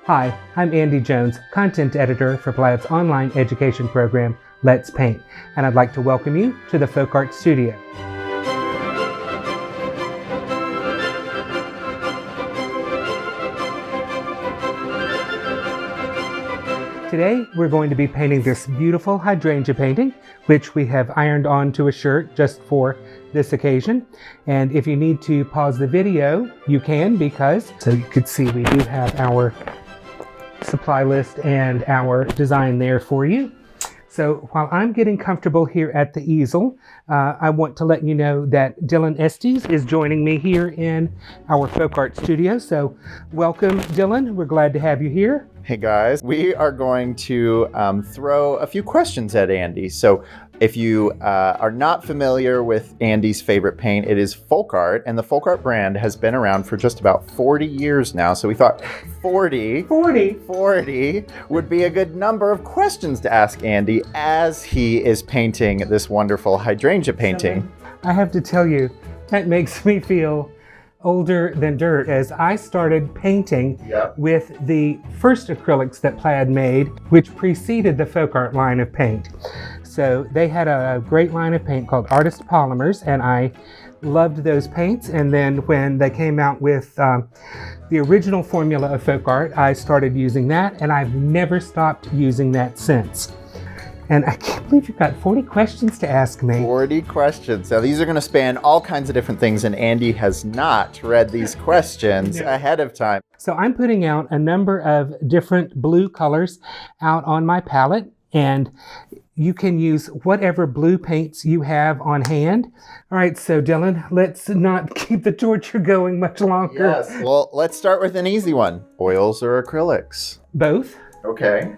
Hi, I'm Andy Jones, content editor for Plaid's online education program, Let's Paint, and I'd like to welcome you to the Folk Art Studio. Today, we're going to be painting this beautiful hydrangea painting, which we have ironed onto a shirt just for this occasion. And if you need to pause the video, you can, because, so you could see we do have our supply list and our design there for you. So while I'm getting comfortable here at the easel, I want to let you know that Dylan Estes is joining me here in our Folk Art Studio. So welcome, Dylan. We're glad to have you here. Hey guys, we are going to throw a few questions at Andy. So if you are not familiar with Andy's favorite paint, it is Folk Art, and the Folk Art brand has been around for just about 40 years now. So we thought 40 would be a good number of questions to ask Andy as he is painting this wonderful hydrangea painting. I have to tell you, that makes me feel older than dirt, as I started painting with the first acrylics that Plaid made, which preceded the Folk Art line of paint. So they had a great line of paint called Artist Polymers, and I loved those paints. And then when they came out with the original formula of Folk Art, I started using that, and I've never stopped using that since. And I can't believe you've got 40 questions to ask me. 40 questions. Now, these are going to span all kinds of different things, and Andy has not read these questions ahead of time. So I'm putting out a number of different blue colors out on my palette, and you can use whatever blue paints you have on hand. All right, so Dylan, let's not keep the torture going much longer. Yes. Well, let's start with an easy one. Oils or acrylics? Both. Okay.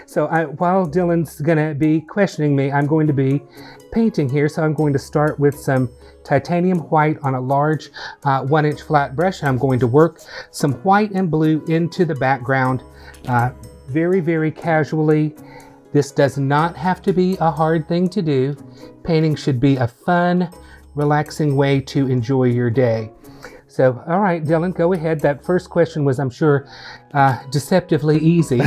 So while Dylan's gonna be questioning me, I'm going to be painting here. So I'm going to start with some titanium white on a large 1-inch flat brush. And I'm going to work some white and blue into the background very, very casually. This does not have to be a hard thing to do. Painting should be a fun, relaxing way to enjoy your day. So, all right, Dylan, go ahead. That first question was, I'm sure, deceptively easy.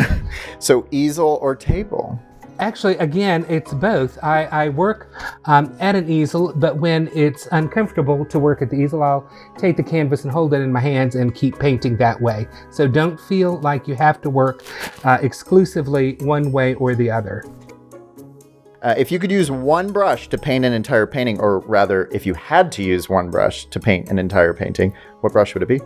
So easel or table? Actually, again, it's both. I work at an easel, but when it's uncomfortable to work at the easel, I'll take the canvas and hold it in my hands and keep painting that way. So don't feel like you have to work exclusively one way or the other. If you could use one brush to paint an entire painting, or rather, if you had to use one brush to paint an entire painting, what brush would it be?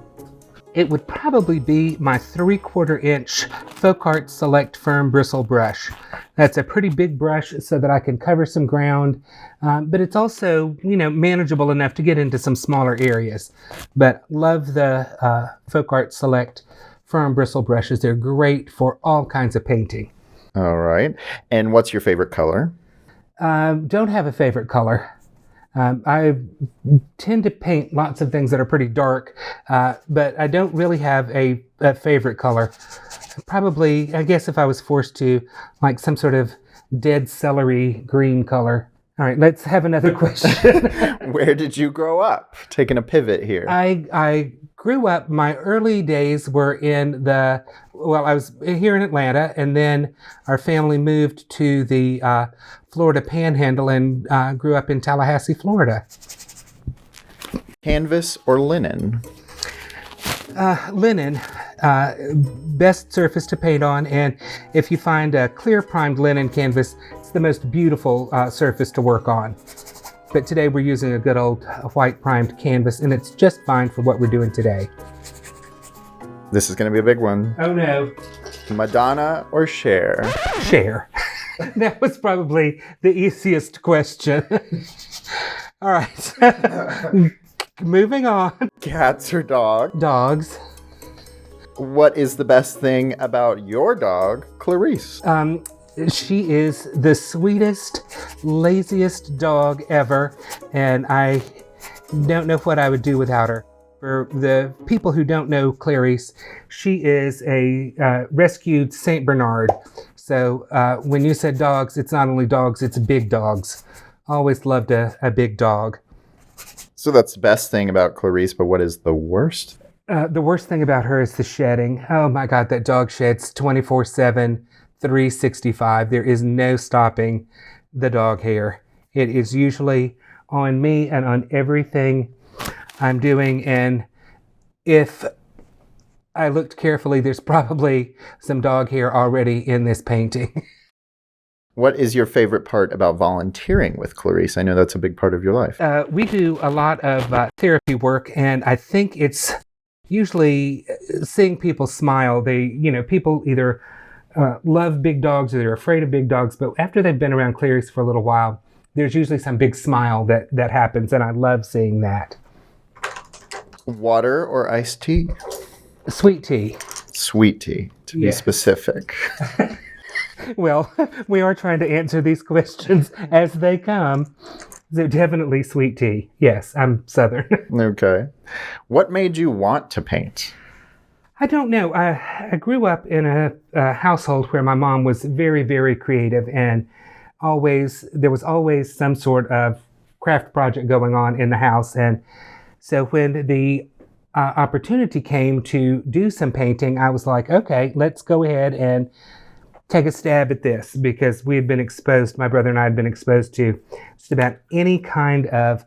It would probably be my 3/4 inch Folk Art Select Firm Bristle brush. That's a pretty big brush so that I can cover some ground, but it's also, manageable enough to get into some smaller areas. But love the Folk Art Select Firm Bristle brushes. They're great for all kinds of painting. All right. And what's your favorite color? Don't have a favorite color. I tend to paint lots of things that are pretty dark, but I don't really have a favorite color. Probably, I guess if I was forced to, like some sort of dead celery green color. All right, let's have another question. Where did you grow up? Taking a pivot here. I grew up, my early days were I was here in Atlanta, and then our family moved to the Florida Panhandle and grew up in Tallahassee, Florida. Canvas or linen? Linen, best surface to paint on, and if you find a clear primed linen canvas, it's the most beautiful surface to work on. But today we're using a good old white primed canvas, and it's just fine for what we're doing today. This is going to be a big one. Oh no. Madonna or Cher? Cher. That was probably the easiest question. All right. Moving on. Cats or dog? Dogs. What is the best thing about your dog, Clarice? She is the sweetest, laziest dog ever, and I don't know what I would do without her. For the people who don't know Clarice, she is a rescued Saint Bernard. So when you said dogs, it's not only dogs, it's big dogs. Always loved a big dog. So that's the best thing about Clarice, but what is the worst The worst thing about her is the shedding. Oh my God, that dog sheds 24/7, 365. There is no stopping the dog hair. It is usually on me and on everything I'm doing. And if I looked carefully, there's probably some dog hair already in this painting. What is your favorite part about volunteering with Clarice? I know that's a big part of your life. We do a lot of therapy work, and I think it's usually seeing people smile. People either love big dogs or they're afraid of big dogs, but after they've been around Clarice for a little while, there's usually some big smile that happens, and I love seeing that. Water or iced tea? Sweet tea. Sweet tea, to be specific. Well, we are trying to answer these questions as they come. So definitely sweet tea. Yes, I'm Southern. Okay. What made you want to paint? I don't know. I grew up in a household where my mom was very, very creative, and there was always some sort of craft project going on in the house. And so when the opportunity came to do some painting, I was like, okay, let's go ahead and take a stab at this, because we had been exposed, my brother and I had been exposed to just about any kind of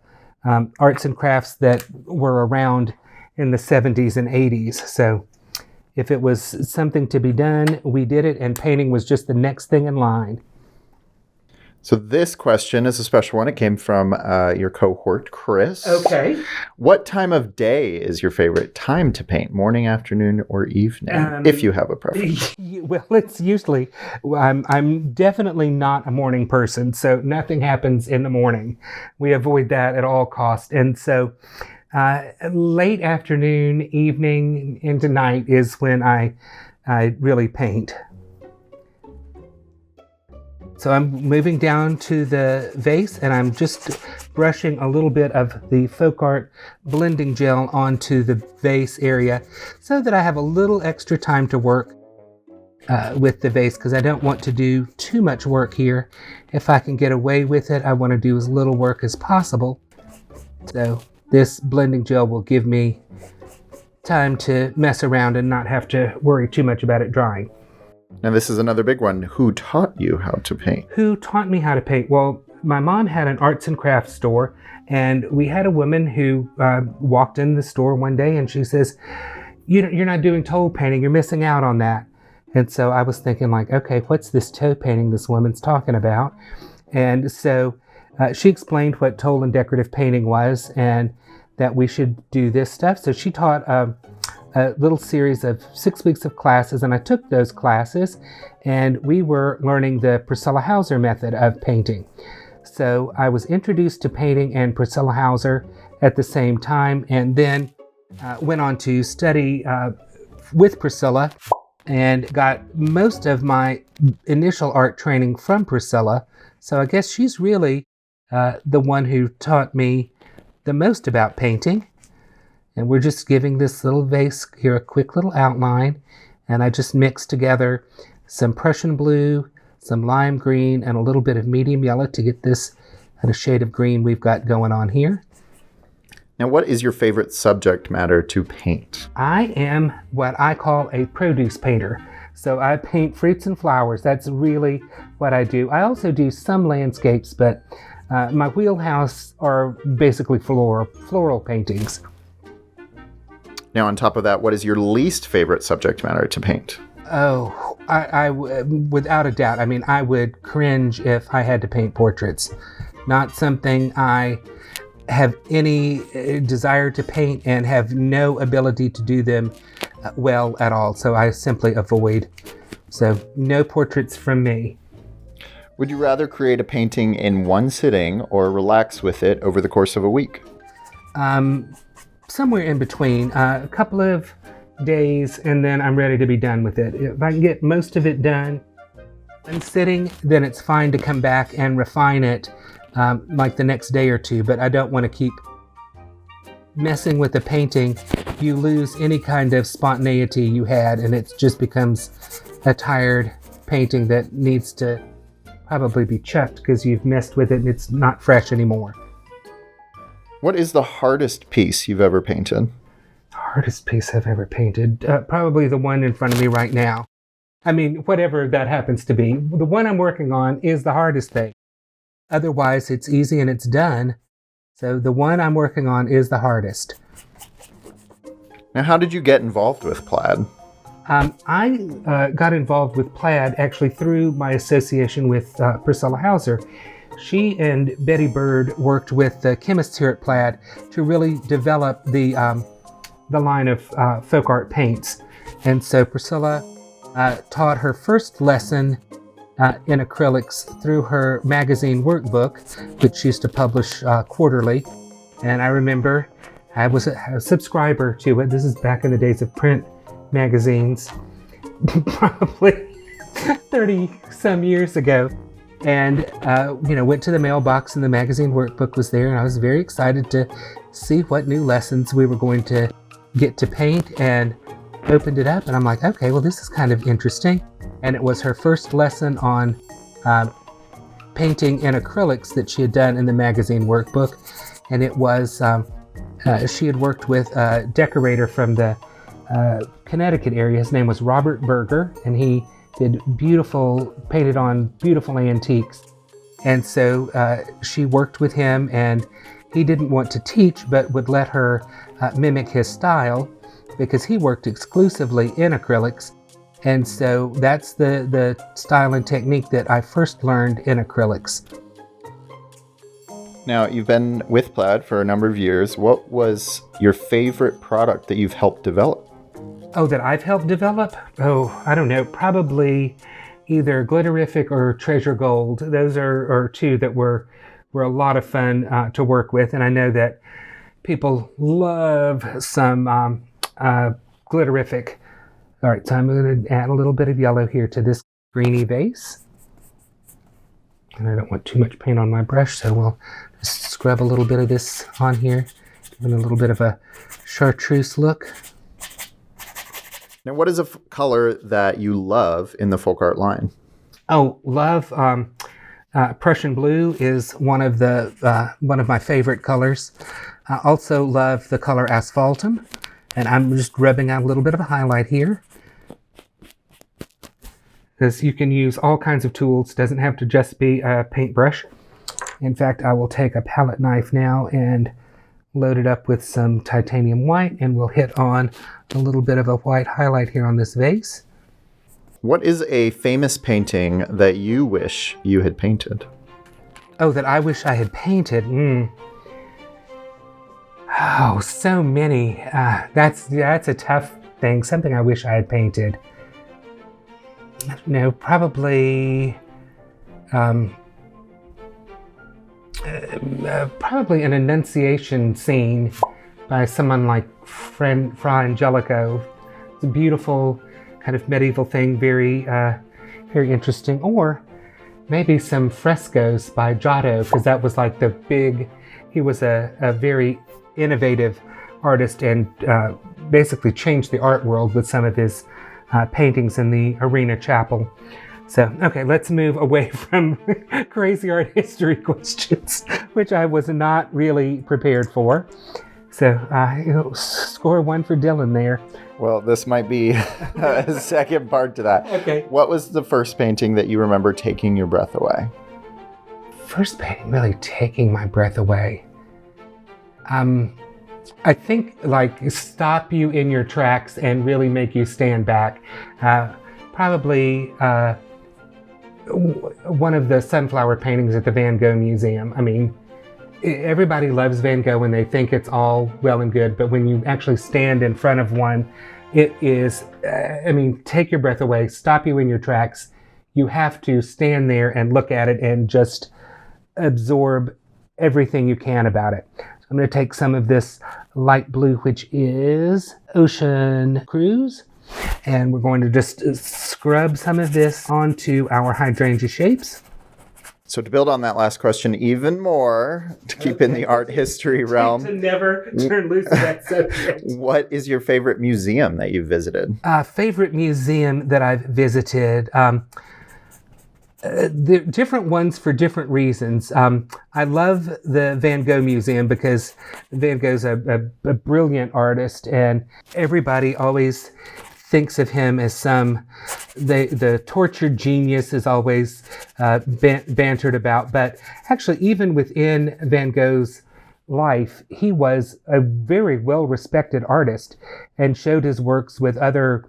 arts and crafts that were around in the 70s and 80s. So if it was something to be done, we did it, and painting was just the next thing in line. So this question is a special one. It came from your cohort, Chris. Okay. What time of day is your favorite time to paint? Morning, afternoon, or evening? If you have a preference. Well, it's usually, I'm definitely not a morning person, so nothing happens in the morning. We avoid that at all costs. And so late afternoon, evening, into night is when I really paint. So I'm moving down to the vase, and I'm just brushing a little bit of the folk art blending gel onto the vase area so that I have a little extra time to work with the vase, because I don't want to do too much work here. If I can get away with it, I want to do as little work as possible. So this blending gel will give me time to mess around and not have to worry too much about it drying. Now, this is another big one. Who taught you how to paint? Who taught me how to paint? Well, my mom had an arts and crafts store, and we had a woman who walked in the store one day, and she says, you're not doing toe painting. You're missing out on that. And so I was thinking, like, okay, what's this toe painting this woman's talking about? And so she explained what toe and decorative painting was, and that we should do this stuff. So she taught a little series of 6 weeks of classes, and I took those classes, and we were learning the Priscilla Hauser method of painting. So I was introduced to painting and Priscilla Hauser at the same time, and then went on to study with Priscilla and got most of my initial art training from Priscilla. So I guess she's really the one who taught me the most about painting. And we're just giving this little vase here a quick little outline. And I just mixed together some Prussian blue, some lime green, and a little bit of medium yellow to get this kind of shade of green we've got going on here. Now, what is your favorite subject matter to paint? I am what I call a produce painter. So I paint fruits and flowers. That's really what I do. I also do some landscapes, but my wheelhouse are basically floral paintings. Now, on top of that, what is your least favorite subject matter to paint? Oh, without a doubt. I mean, I would cringe if I had to paint portraits. Not something I have any desire to paint, and have no ability to do them well at all. So I simply avoid. So no portraits from me. Would you rather create a painting in one sitting or relax with it over the course of a week? Somewhere in between, a couple of days, and then I'm ready to be done with it. If I can get most of it done and sitting, then it's fine to come back and refine it like the next day or two, but I don't want to keep messing with the painting. You lose any kind of spontaneity you had, and it just becomes a tired painting that needs to probably be chucked because you've messed with it and it's not fresh anymore. What is the hardest piece you've ever painted? hardest piece I've ever painted. Probably the one in front of me right now. I mean, whatever that happens to be. The one I'm working on is the hardest thing. Otherwise, it's easy and it's done. So the one I'm working on is the hardest. Now, how did you get involved with Plaid? I got involved with Plaid actually through my association with Priscilla Hauser. She and Betty Bird worked with the chemists here at Plaid to really develop the line of folk art paints. And so Priscilla taught her first lesson in acrylics through her magazine workbook, which she used to publish quarterly. And I remember I was a subscriber to it. This is back in the days of print magazines, probably 30 some years ago. And, went to the mailbox and the magazine workbook was there. And I was very excited to see what new lessons we were going to get to paint, and opened it up. And I'm like, okay, well, this is kind of interesting. And it was her first lesson on painting in acrylics that she had done in the magazine workbook. And it was, she had worked with a decorator from the Connecticut area. His name was Robert Berger, and he did painted on beautiful antiques. And so she worked with him, and he didn't want to teach, but would let her mimic his style because he worked exclusively in acrylics. And so that's the style and technique that I first learned in acrylics. Now, you've been with Plaid for a number of years. What was your favorite product that you've helped develop? Oh, that I've helped develop? Oh, I don't know. Probably either Glitterific or Treasure Gold. Those are two that were a lot of fun to work with. And I know that people love some Glitterific. All right, so I'm going to add a little bit of yellow here to this greeny base. And I don't want too much paint on my brush, so we'll just scrub a little bit of this on here, giving a little bit of a chartreuse look. Now, what is a color that you love in the folk art line? Oh, love Prussian blue is one of my favorite colors. I also love the color asphaltum, and I'm just rubbing out a little bit of a highlight here. Because you can use all kinds of tools. It doesn't have to just be a paintbrush. In fact, I will take a palette knife now and load it up with some titanium white, and we'll hit on a little bit of a white highlight here on this vase. What is a famous painting that you wish you had painted? Oh, that I wish I had painted? Oh, so many. That's a tough thing. Something I wish I had painted. I don't know, probably an Annunciation scene by someone like Fra Angelico. It's a beautiful kind of medieval thing, very interesting. Or maybe some frescoes by Giotto, because that was like he was a very innovative artist and basically changed the art world with some of his paintings in the Arena Chapel. So, okay, let's move away from crazy art history questions, which I was not really prepared for. So, score one for Dylan there. Well, this might be a second part to that. Okay. What was the first painting that you remember taking your breath away? First painting really taking my breath away. I think stop you in your tracks and really make you stand back. Probably one of the sunflower paintings at the Van Gogh Museum. I mean, everybody loves Van Gogh and they think it's all well and good, but when you actually stand in front of one, it is, take your breath away, stop you in your tracks. You have to stand there and look at it and just absorb everything you can about it. I'm going to take some of this light blue, which is Ocean Cruise, and we're going to just scrub some of this onto our hydrangea shapes. So to build on that last question even more, to keep in the art history realm. To never turn loose of that subject. What is your favorite museum that you've visited? Favorite museum that I've visited? the different ones for different reasons. I love the Van Gogh Museum because Van Gogh's a brilliant artist, and everybody always thinks of him as the tortured genius is always bantered about. But actually, even within Van Gogh's life, he was a very well-respected artist and showed his works with other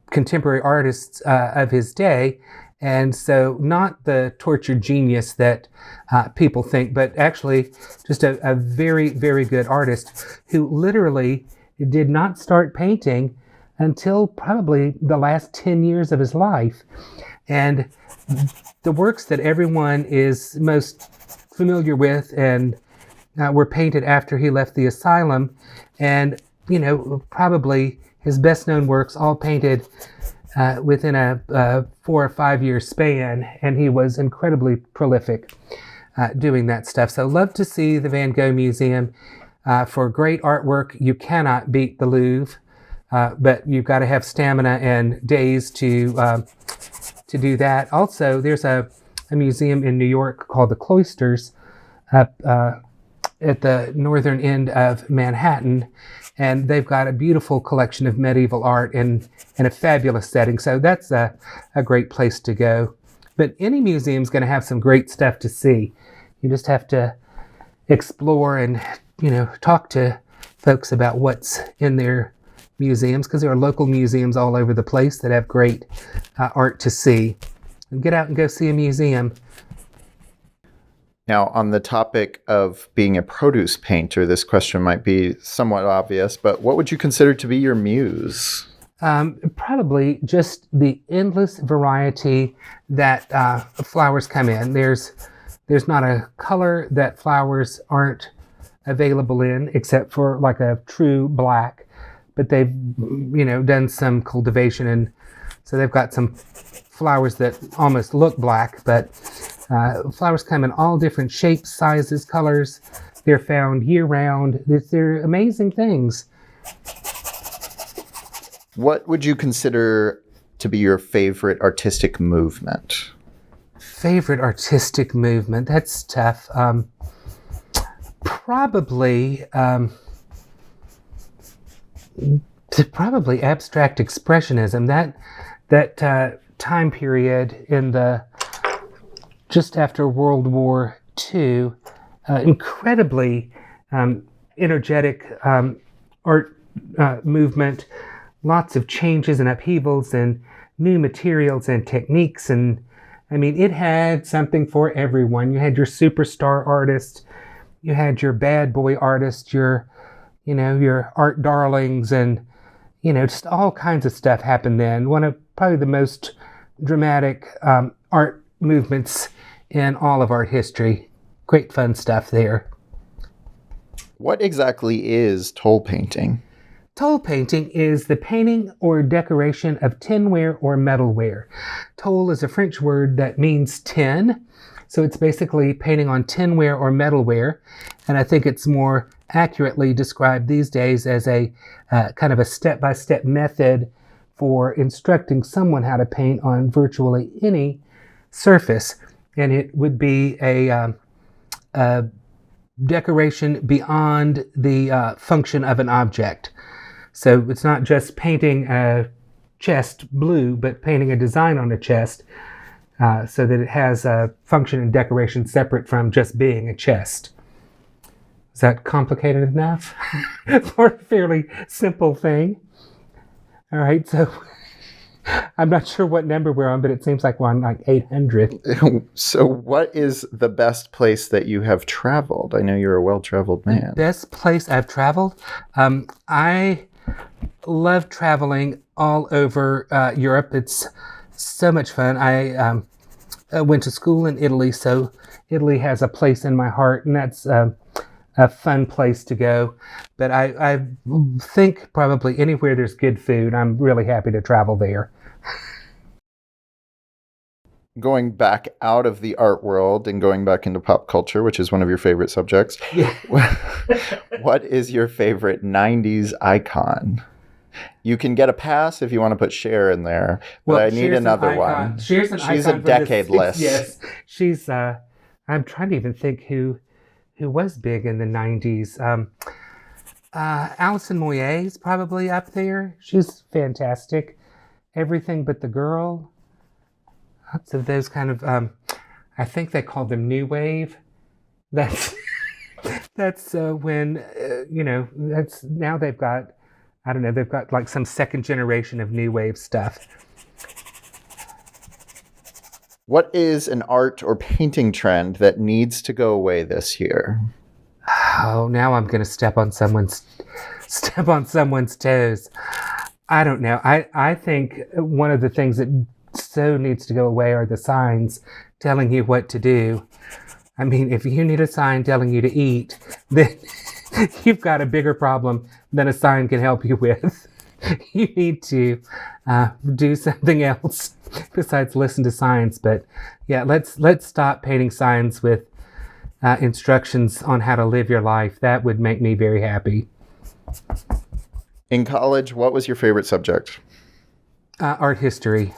contemporary artists of his day. And so not the tortured genius that people think, but actually just a very, very good artist who literally did not start painting until probably the last 10 years of his life. And the works that everyone is most familiar with and were painted after he left the asylum. And, probably his best known works all painted within a 4 or 5 year span. And he was incredibly prolific doing that stuff. So love to see the Van Gogh Museum. For great artwork, you cannot beat the Louvre. But you've got to have stamina and days to do that. Also, there's a museum in New York called the Cloisters up at the northern end of Manhattan, and they've got a beautiful collection of medieval art in a fabulous setting. So that's a great place to go. But any museum's going to have some great stuff to see. You just have to explore and talk to folks about what's in their museums, because there are local museums all over the place that have great art to see. And get out and go see a museum. Now, on the topic of being a produce painter, this question might be somewhat obvious, but what would you consider to be your muse? Probably just the endless variety that flowers come in. There's not a color that flowers aren't available in, except for like a true black. But they've, done some cultivation, and so they've got some flowers that almost look black, but flowers come in all different shapes, sizes, colors. They're found year-round. They're amazing things. What would you consider to be your favorite artistic movement? Favorite artistic movement? That's tough. Probably abstract expressionism. That time period in the just after World War II, incredibly energetic art movement, lots of changes and upheavals and new materials and techniques. And I mean, it had something for everyone. You had your superstar artist, you had your bad boy artist, your art darlings, and, just all kinds of stuff happened then. One of probably the most dramatic art movements in all of art history. Great fun stuff there. What exactly is toll painting? Toll painting is the painting or decoration of tinware or metalware. Toll is a French word that means tin, so it's basically painting on tinware or metalware, and I think it's more accurately described these days as a kind of a step-by-step method for instructing someone how to paint on virtually any surface, and it would be a decoration beyond the function of an object. So it's not just painting a chest blue, but painting a design on a chest so that it has a function and decoration separate from just being a chest. Is that complicated enough for a fairly simple thing? All right, so I'm not sure what number we're on, but it seems like we're on like 800. So what is the best place that you have traveled? I know you're a well-traveled man. The best place I've traveled? I love traveling all over Europe. It's so much fun. I went to school in Italy, so Italy has a place in my heart, and that's a fun place to go. But I think probably anywhere there's good food, I'm really happy to travel there. Going back out of the art world and going back into pop culture, which is one of your favorite subjects, Yeah. what is your favorite 90s icon? You can get a pass if you want to put Cher in there, but Well, I need Cher's an another icon. one. Cher's an She's icon a from the decade-less. Yes, she's. I'm trying to even think who was big in the '90s. Alison Moyet is probably up there. She's fantastic. Everything But the Girl. Lots of those kind of. I think they called them new wave. That's that's when that's now they've got. I don't know. They've got like some second generation of new wave stuff. What is an art or painting trend that needs to go away this year? Oh, now I'm going to step on someone's toes. I don't know. I think one of the things that so needs to go away are the signs telling you what to do. I mean, if you need a sign telling you to eat, then you've got a bigger problem than a sign can help you with. You need to do something else besides listen to signs. But yeah, let's stop painting signs with instructions on how to live your life. That would make me very happy. In college, what was your favorite subject? Art history.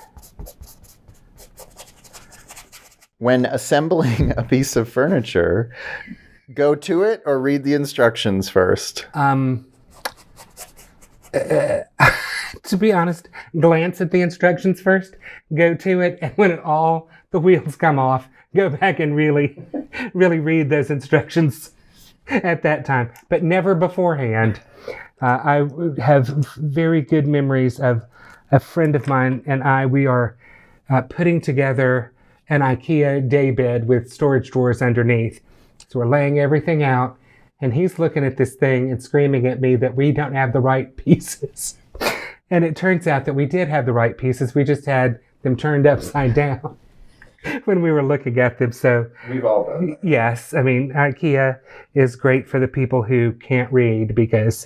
When assembling a piece of furniture, go to it or read the instructions first? To be honest, glance at the instructions first, go to it, and when the wheels come off, go back and really read those instructions at that time, but never beforehand. I have very good memories of a friend of mine and we are putting together an IKEA daybed with storage drawers underneath. So we're laying everything out, and he's looking at this thing and screaming at me that we don't have the right pieces. And it turns out that we did have the right pieces. We just had them turned upside down when we were looking at them. So We've all done that. Yes, I mean, IKEA is great for the people who can't read because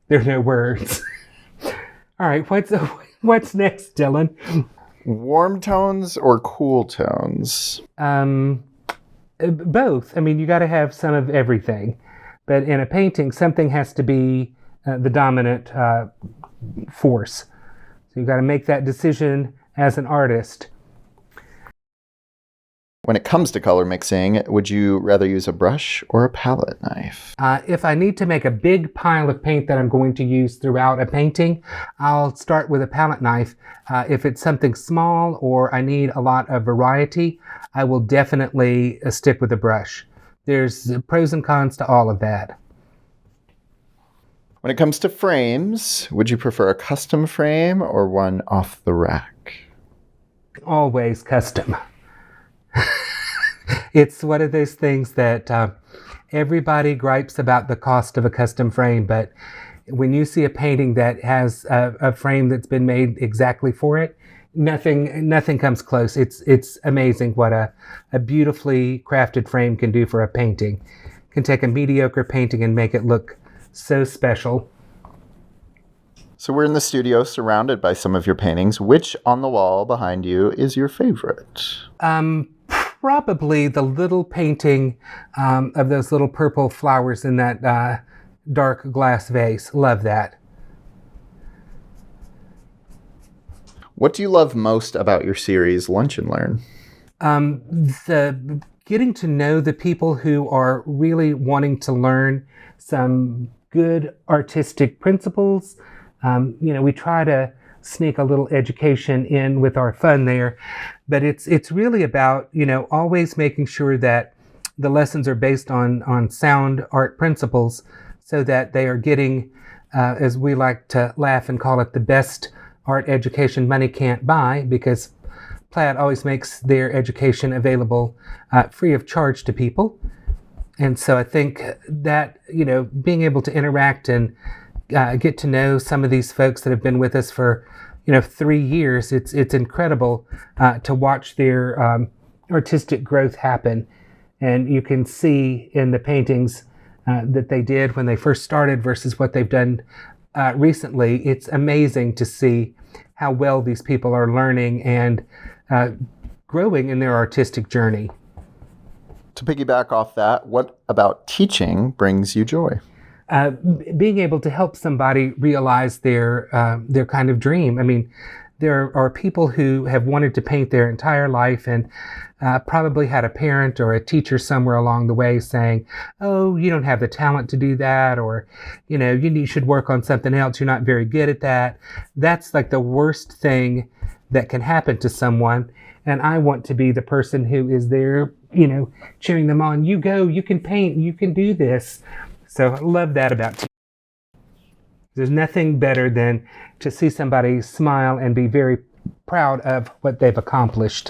there are no words. All right, what's next, Dylan? Warm tones or cool tones? Both. I mean, you got to have some of everything. But in a painting, something has to be the dominant force. So you've got to make that decision as an artist. When it comes to color mixing, would you rather use a brush or a palette knife? If I need to make a big pile of paint that I'm going to use throughout a painting, I'll start with a palette knife. If it's something small or I need a lot of variety, I will definitely stick with a brush. There's pros and cons to all of that. When it comes to frames, would you prefer a custom frame or one off the rack? Always custom. It's one of those things that everybody gripes about the cost of a custom frame, but when you see a painting that has a frame that's been made exactly for it, nothing comes close. It's amazing what a beautifully crafted frame can do for a painting. It can take a mediocre painting and make it look so special. So we're in the studio surrounded by some of your paintings. Which on the wall behind you is your favorite? Probably the little painting of those little purple flowers in that dark glass vase. Love that. What do you love most about your series, Lunch and Learn? The getting to know the people who are really wanting to learn some good artistic principles. We try to sneak a little education in with our fun there, but it's really about, always making sure that the lessons are based on sound art principles so that they are getting, as we like to laugh and call it, the best art education money can't buy, because Plaid always makes their education available free of charge to people. And so I think that, being able to interact and get to know some of these folks that have been with us for 3 years, it's incredible to watch their artistic growth happen. And you can see in the paintings that they did when they first started versus what they've done recently. It's amazing to see how well these people are learning and growing in their artistic journey. To piggyback off that, what about teaching brings you joy? being able to help somebody realize their kind of dream. I mean, there are people who have wanted to paint their entire life and probably had a parent or a teacher somewhere along the way saying, "Oh, you don't have the talent to do that," or, you should work on something else. You're not very good at that. That's like the worst thing that can happen to someone. And I want to be the person who is there, cheering them on. You go, you can paint, you can do this. So I love that about teaching. There's nothing better than to see somebody smile and be very proud of what they've accomplished.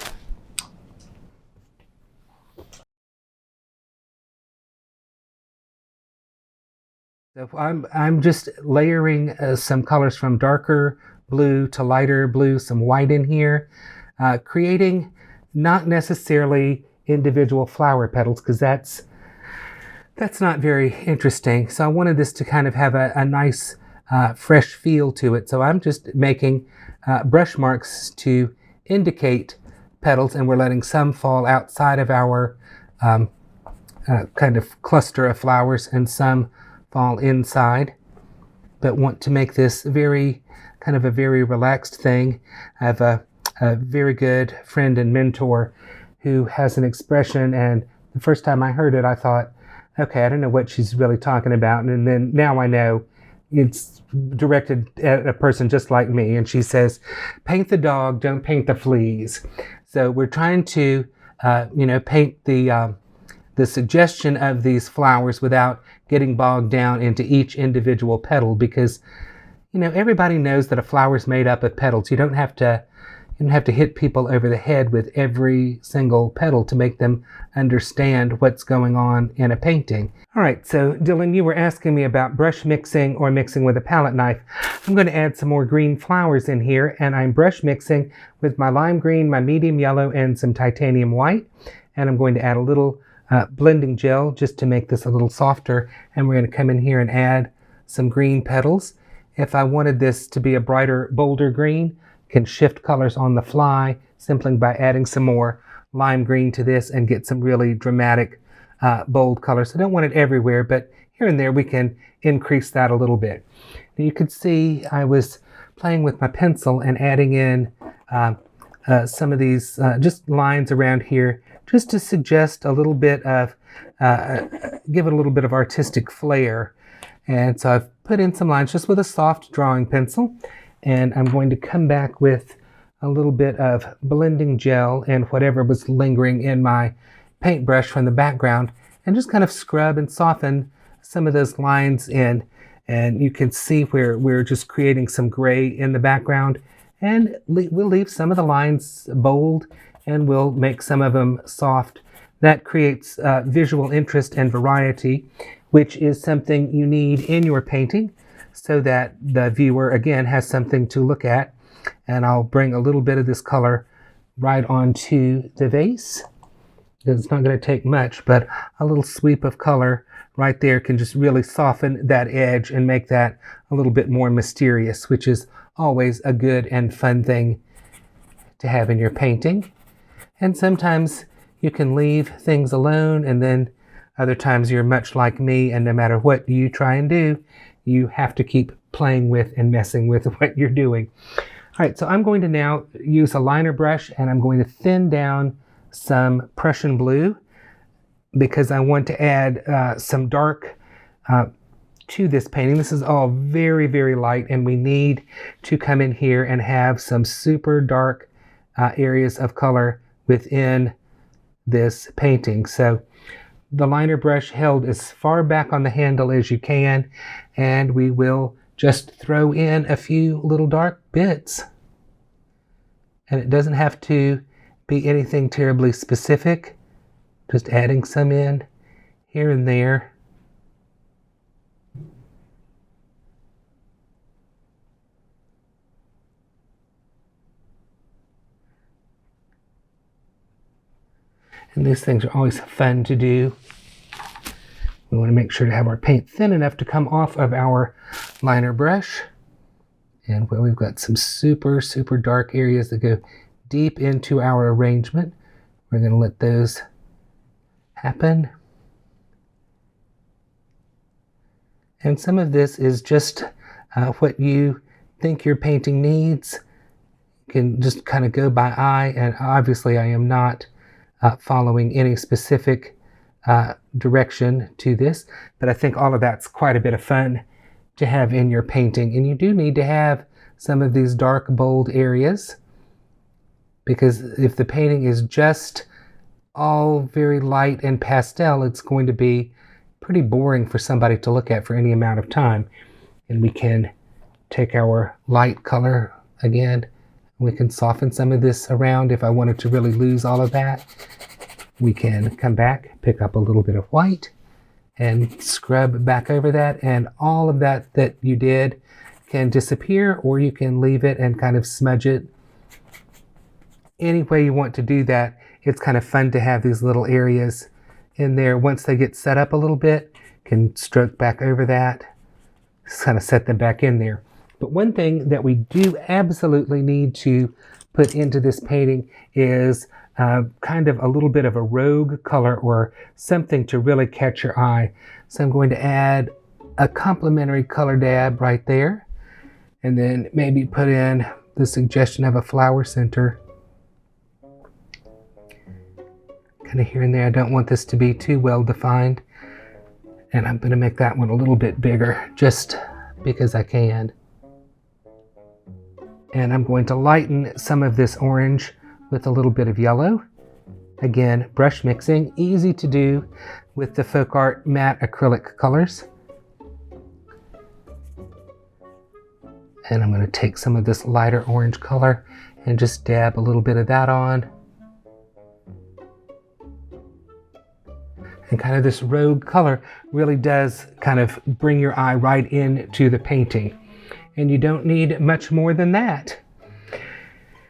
So I'm just layering some colors from darker blue to lighter blue, some white in here, creating not necessarily individual flower petals, because that's not very interesting. So I wanted this to kind of have a nice fresh feel to it. So I'm just making brush marks to indicate petals, and we're letting some fall outside of our kind of cluster of flowers and some fall inside, but want to make this a very relaxed thing. I have a very good friend and mentor who has an expression, and the first time I heard it, I thought, okay, I don't know what she's really talking about. And then now I know it's directed at a person just like me. And she says, paint the dog, don't paint the fleas. So we're trying to, paint the suggestion of these flowers without getting bogged down into each individual petal, because, everybody knows that a flower is made up of petals. You don't have to hit people over the head with every single petal to make them understand what's going on in a painting. All right, so Dylan, you were asking me about brush mixing or mixing with a palette knife. I'm going to add some more green flowers in here, and I'm brush mixing with my lime green, my medium yellow, and some titanium white. And I'm going to add a little blending gel just to make this a little softer, and we're going to come in here and add some green petals. If I wanted this to be a brighter, bolder green, can shift colors on the fly simply by adding some more lime green to this and get some really dramatic, bold colors. I don't want it everywhere, but here and there we can increase that a little bit. Now you could see I was playing with my pencil and adding in some of these just lines around here, just to suggest a little bit of, give it a little bit of artistic flair. And so I've put in some lines just with a soft drawing pencil, and I'm going to come back with a little bit of blending gel and whatever was lingering in my paintbrush from the background, and just kind of scrub and soften some of those lines in. And you can see where we're just creating some gray in the background, and we'll leave some of the lines bold and we'll make some of them soft. That creates visual interest and variety, which is something you need in your painting so that the viewer, again, has something to look at. And I'll bring a little bit of this color right onto the vase. It's not going to take much, but a little sweep of color right there can just really soften that edge and make that a little bit more mysterious, which is always a good and fun thing to have in your painting. And sometimes you can leave things alone, and then other times you're much like me, and no matter what you try and do, you have to keep playing with and messing with what you're doing. All right, so I'm going to now use a liner brush, and I'm going to thin down some Prussian blue because I want to add some dark to this painting. This is all very, very light, and we need to come in here and have some super dark areas of color within this painting. So the liner brush held as far back on the handle as you can, and we will just throw in a few little dark bits. And it doesn't have to be anything terribly specific, just adding some in here and there. And these things are always fun to do. We want to make sure to have our paint thin enough to come off of our liner brush. And where we've got some super, super dark areas that go deep into our arrangement, we're going to let those happen. And some of this is just what you think your painting needs. You can just kind of go by eye, and obviously I am not following any specific direction to this, but I think all of that's quite a bit of fun to have in your painting. And you do need to have some of these dark, bold areas, because if the painting is just all very light and pastel, it's going to be pretty boring for somebody to look at for any amount of time. And we can take our light color again. We can soften some of this around if I wanted to really lose all of that. We can come back, pick up a little bit of white, and scrub back over that, and all of that you did can disappear, or you can leave it and kind of smudge it. Any way you want to do that, it's kind of fun to have these little areas in there. Once they get set up a little bit, can stroke back over that, just kind of set them back in there. But one thing that we do absolutely need to put into this painting is kind of a little bit of a rogue color, or something to really catch your eye. So I'm going to add a complementary color dab right there, and then maybe put in the suggestion of a flower center kind of here and there. I don't want this to be too well defined, and I'm going to make that one a little bit bigger just because I can. And I'm going to lighten some of this orange with a little bit of yellow. Again, brush mixing, easy to do with the Folk Art matte acrylic colors. And I'm going to take some of this lighter orange color and just dab a little bit of that on. And kind of this rogue color really does kind of bring your eye right into the painting. And you don't need much more than that.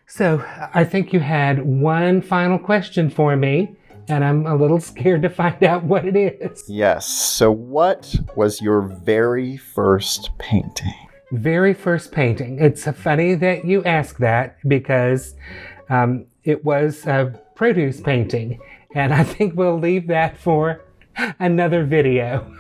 So I think you had one final question for me, and I'm a little scared to find out what it is. Yes. So what was your very first painting? Very first painting. It's funny that you ask that, because it was a produce painting, and I think we'll leave that for another video.